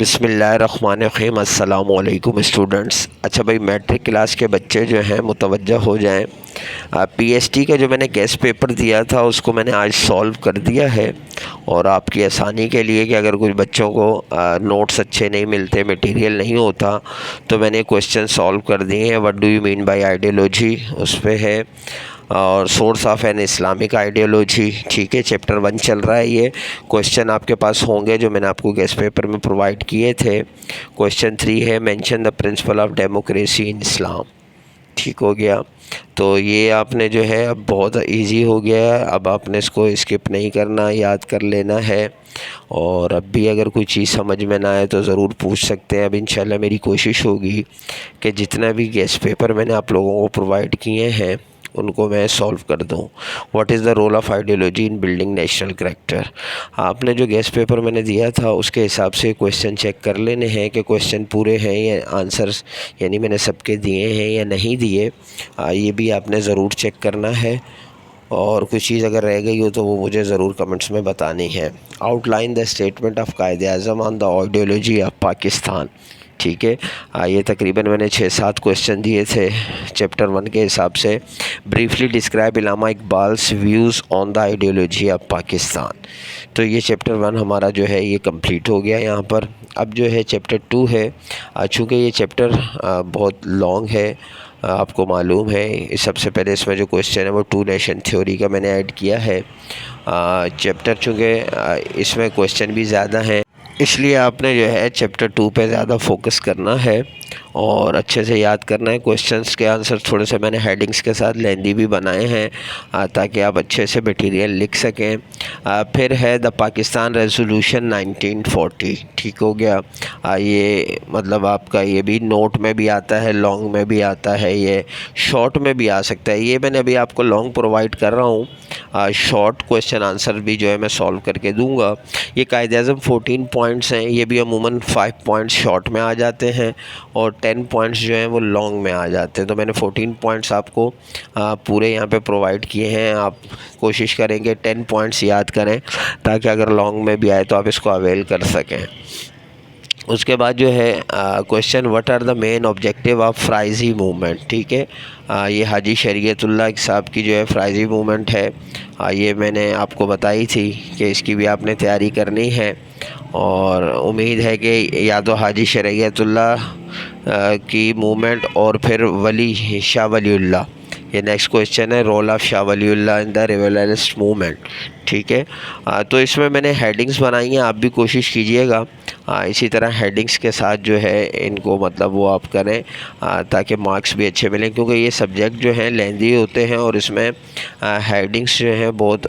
बिस्मिल्लाहिर्रहमानिर्रहीम। अस्सलामु अलैकुम स्टूडेंट्स। अच्छा भाई, मैट्रिक क्लास के बच्चे जो हैं मुतवज्जा हो जाएं। पीएसटी का जो मैंने गेस्ट पेपर दिया था उसको मैंने आज सॉल्व कर दिया है। और आपकी आसानी के लिए कि अगर कुछ बच्चों को नोट्स अच्छे नहीं मिलते, मटेरियल नहीं होता, तो मैंने क्वेश्चन सॉल्व कर दिए हैं। What do you mean by ideology उस पर है, और source of an Islamic ideology. ठीक है, चैप्टर 1 चल रहा है। ये क्वेश्चन आपके पास होंगे जो मैंने आपको गेस्ट पेपर में प्रोवाइड किए थे। क्वेश्चन 3 है, mention the principle of democracy in Islam. ठीक हो गया। तो ये आपने जो है अब बहुत इजी हो गया है। अब आपने इसको स्किप नहीं करना, याद कर लेना है। और अब भी अगर कोई चीज़ समझ में ना आए तो ज़रूर पूछ सकते हैं। अब इंशाल्लाह मेरी कोशिश होगी कि जितना भी गेस्ट पेपर मैंने आप लोगों को प्रोवाइड किए हैं उनको मैं सॉल्व कर दूं। What is the role of ideology in building national character. आपने जो गेस्ट पेपर मैंने दिया था उसके हिसाब से क्वेश्चन चेक कर लेने हैं कि क्वेश्चन पूरे हैं या आंसर्स यानी मैंने सबके दिए हैं या नहीं दिए। ये भी आपने ज़रूर चेक करना है। और कुछ चीज़ अगर रह गई हो तो वो मुझे ज़रूर कमेंट्स में बतानी है। Outline the statement of Quaid-e-Azam on the ideology of Pakistan. ठीक है, ये तकरीबन मैंने 6-7 क्वेश्चन दिए थे चैप्टर 1 के हिसाब से। Briefly describe Allama Iqbal's views on the ideology of Pakistan. तो ये चैप्टर 1 हमारा जो है ये कंप्लीट हो गया यहाँ पर। अब जो है चैप्टर 2 है। चूँकि ये चैप्टर बहुत लॉन्ग है, आपको मालूम है। सबसे पहले इसमें जो क्वेश्चन है वो टू नेशन थ्योरी का मैंने ऐड किया है। चैप्टर चूँकि इसमें क्वेश्चन भी ज़्यादा हैं, इसलिए आपने जो है चैप्टर 2 पे ज़्यादा फोकस करना है और अच्छे से याद करना है। क्वेश्चंस के आंसर थोड़े से मैंने हेडिंग्स के साथ लेंदी भी बनाए हैं ताकि आप अच्छे से मटेरियल लिख सकें। फिर है द पाकिस्तान रेजोल्यूशन 1940। ठीक हो गया। ये मतलब आपका ये भी नोट में भी आता है, लॉन्ग में भी आता है, ये शॉर्ट में भी आ सकता है। ये मैंने अभी आपको लॉन्ग प्रोवाइड कर रहा हूँ, शॉर्ट क्वेश्चन आंसर भी जो है मैं सॉल्व करके दूंगा। ये कायदे-ए-आज़म 14 पॉइंट्स हैं, ये भी अमूमन 5 पॉइंट्स शॉर्ट में आ जाते हैं और 10 पॉइंट्स जो हैं वो लॉन्ग में आ जाते हैं। तो मैंने 14 पॉइंट्स आपको पूरे यहाँ पे प्रोवाइड किए हैं। आप कोशिश करेंगे 10 पॉइंट्स याद करें ताकि अगर लॉन्ग में भी आए तो आप इसको अवेल कर सकें। उसके बाद जो है question, what are the main objective of Faraizi movement. ठीक है, ये हाजी शरीयतुल्लाह साहब की जो है फ्राइज़ी मूवमेंट है। ये मैंने आपको बताई थी कि इसकी भी आपने तैयारी करनी है। और उम्मीद है कि या तो हाजी शरीयतुल्लाह की मूवमेंट और फिर वली शाह वलीउल्लाह। ये नेक्स्ट क्वेश्चन है, role of Shah Waliullah in the revolutionist movement. ठीक है, तो इसमें मैंने हेडिंग्स बनाई हैं, आप भी कोशिश कीजिएगा इसी तरह हेडिंग्स के साथ जो है इनको मतलब वो आप करें ताकि मार्क्स भी अच्छे मिलें। क्योंकि ये सब्जेक्ट जो हैं लेंदी होते हैं और इसमें हेडिंग्स जो हैं बहुत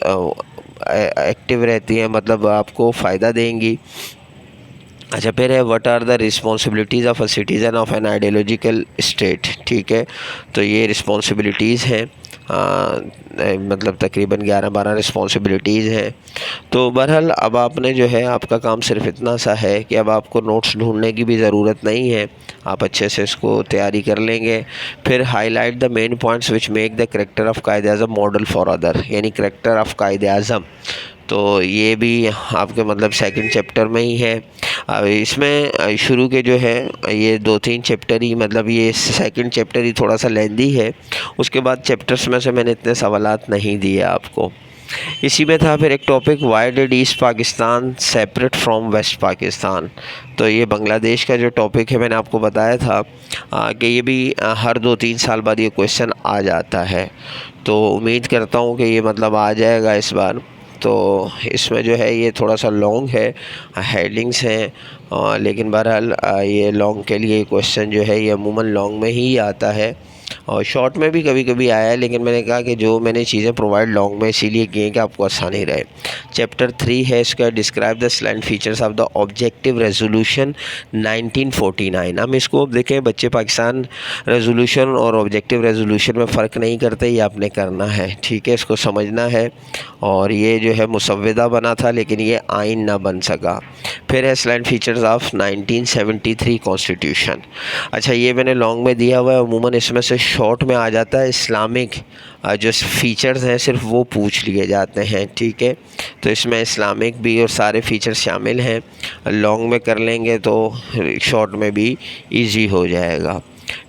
एक्टिव रहती हैं, मतलब आपको फ़ायदा देंगी। अच्छा, फिर है what are the responsibilities of a citizen of an ideological state. ठीक है, तो ये रिस्पॉन्सिबिलिटीज़ हैं, मतलब तकरीबन 11-12 रिस्पॉन्सिबिलिटीज़ हैं। तो बहरहाल अब आपने जो है आपका काम सिर्फ इतना सा है कि अब आपको नोट्स ढूंढने की भी ज़रूरत नहीं है, आप अच्छे से इसको तैयारी कर लेंगे। फिर highlight the main points which make the character of Quaid-e-Azam model for other, यानी करैक्टर ऑफ कायद-ए-आज़म। तो ये भी आपके मतलब सेकंड चैप्टर में ही है। इसमें शुरू के जो है ये 2-3 चैप्टर ही, मतलब ये सेकंड चैप्टर ही थोड़ा सा लेंदी है। उसके बाद चैप्टर्स में से मैंने इतने सवालात नहीं दिए आपको। इसी में था फिर एक topic, why did East Pakistan separate from West Pakistan. तो ये बांग्लादेश का जो टॉपिक है मैंने आपको बताया था कि ये भी हर 2-3 साल बाद ये क्वेश्चन आ जाता है। तो उम्मीद करता हूँ कि ये मतलब आ जाएगा इस बार। तो इसमें जो है ये थोड़ा सा लॉन्ग है, हेडिंग्स हैं, लेकिन बहरहाल ये लॉन्ग के लिए क्वेश्चन जो है ये अमूमन लॉन्ग में ही आता है और शॉर्ट में भी कभी कभी आया है, लेकिन मैंने कहा कि जो मैंने चीज़ें प्रोवाइड लॉन्ग में इसीलिए की हैं कि आपको आसानी रहे। चैप्टर 3 है इसका, describe the स्लैंड features of the objective resolution 1949। हम इसको देखें, बच्चे पाकिस्तान रेजोल्यूशन और ऑब्जेक्टिव रेजोल्यूशन में फ़र्क नहीं करते, ये आपने करना है। ठीक है, इसको समझना है। और ये जो है मुसव्वदा बना था लेकिन ये आइन ना बन सका। फिर है स्लैंड फीचर्स ऑफ 1973 कॉन्स्टिट्यूशन। अच्छा, ये मैंने लॉन्ग में दिया हुआ है, अमूमन इसमें से शॉर्ट में आ जाता है इस्लामिक जो फ़ीचर्स हैं सिर्फ वो पूछ लिए जाते हैं, ठीक है। तो इसमें इस्लामिक भी और सारे फ़ीचर शामिल हैं। लॉन्ग में कर लेंगे तो शॉर्ट में भी इजी हो जाएगा।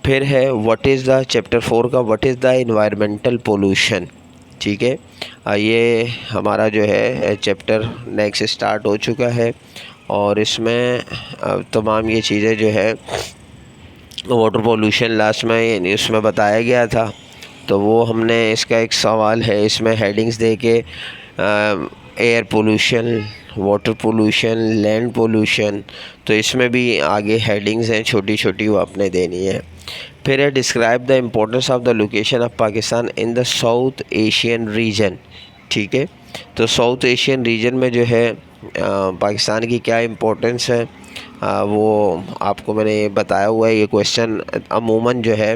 फिर है व्हाट इज़ द चैप्टर 4 का what is the environmental pollution, ठीक है। ये हमारा जो है चैप्टर नेक्स्ट स्टार्ट हो चुका है और इसमें तमाम ये चीज़ें जो है वाटर पोल्यूशन लास्ट में उसमें बताया गया था। तो वो हमने इसका एक सवाल है इसमें हेडिंग्स दे के air pollution, water pollution, land pollution, तो इसमें भी आगे हेडिंग्स हैं छोटी छोटी, वो आपने देनी है। फिर है describe the importance of the location of Pakistan in the south Asian region, ठीक है। तो साउथ एशियन रीजन में जो है पाकिस्तान की क्या इम्पोर्टेंस है वो आपको मैंने बताया हुआ है। ये क्वेश्चन अमूमन जो है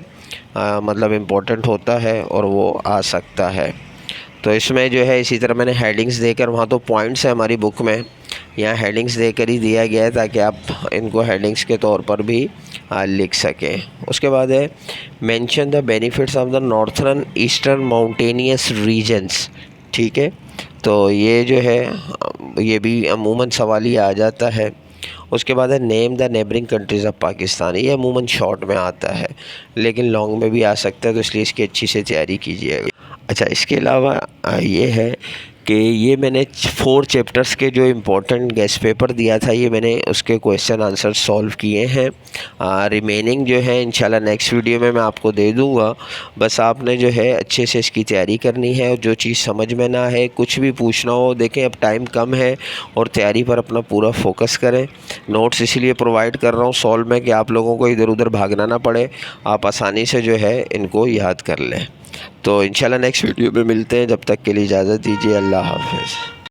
मतलब इम्पोर्टेंट होता है और वो आ सकता है। तो इसमें जो है इसी तरह मैंने हेडिंग्स देकर, वहाँ तो पॉइंट्स है हमारी बुक में, यहाँ हेडिंग्स देकर ही दिया गया है ताकि आप इनको हेडिंग्स के तौर पर भी लिख सकें। उसके बाद है mention the benefits of the northern eastern mountainous regions, ठीक है। तो ये जो है ये भी अमूमन सवाल ही आ जाता है। उसके बाद है name the neighbouring countries of Pakistan, ये अमूमन शॉर्ट में आता है लेकिन लॉन्ग में भी आ सकता है, तो इसलिए इसकी अच्छी से तैयारी कीजिएगा। अच्छा, इसके अलावा ये है कि ये मैंने 4 चैप्टर्स के जो इम्पोर्टेंट गेस्ट पेपर दिया था ये मैंने उसके क्वेश्चन आंसर सॉल्व किए हैं। रिमेनिंग जो है इंशाल्लाह नेक्स्ट वीडियो में मैं आपको दे दूँगा। बस आपने जो है अच्छे से इसकी तैयारी करनी है और जो चीज़ समझ में ना है, कुछ भी पूछना हो, देखें अब टाइम कम है और तैयारी पर अपना पूरा फोकस करें। नोट्स इसीलिए प्रोवाइड कर रहा हूँ सॉल्व में कि आप लोगों को इधर उधर भागना ना पड़े, आप आसानी से जो है इनको याद कर लें। तो इंशाल्लाह नेक्स्ट वीडियो में मिलते हैं, जब तक के लिए इजाज़त दीजिए। अल्लाह हाफ़िज़।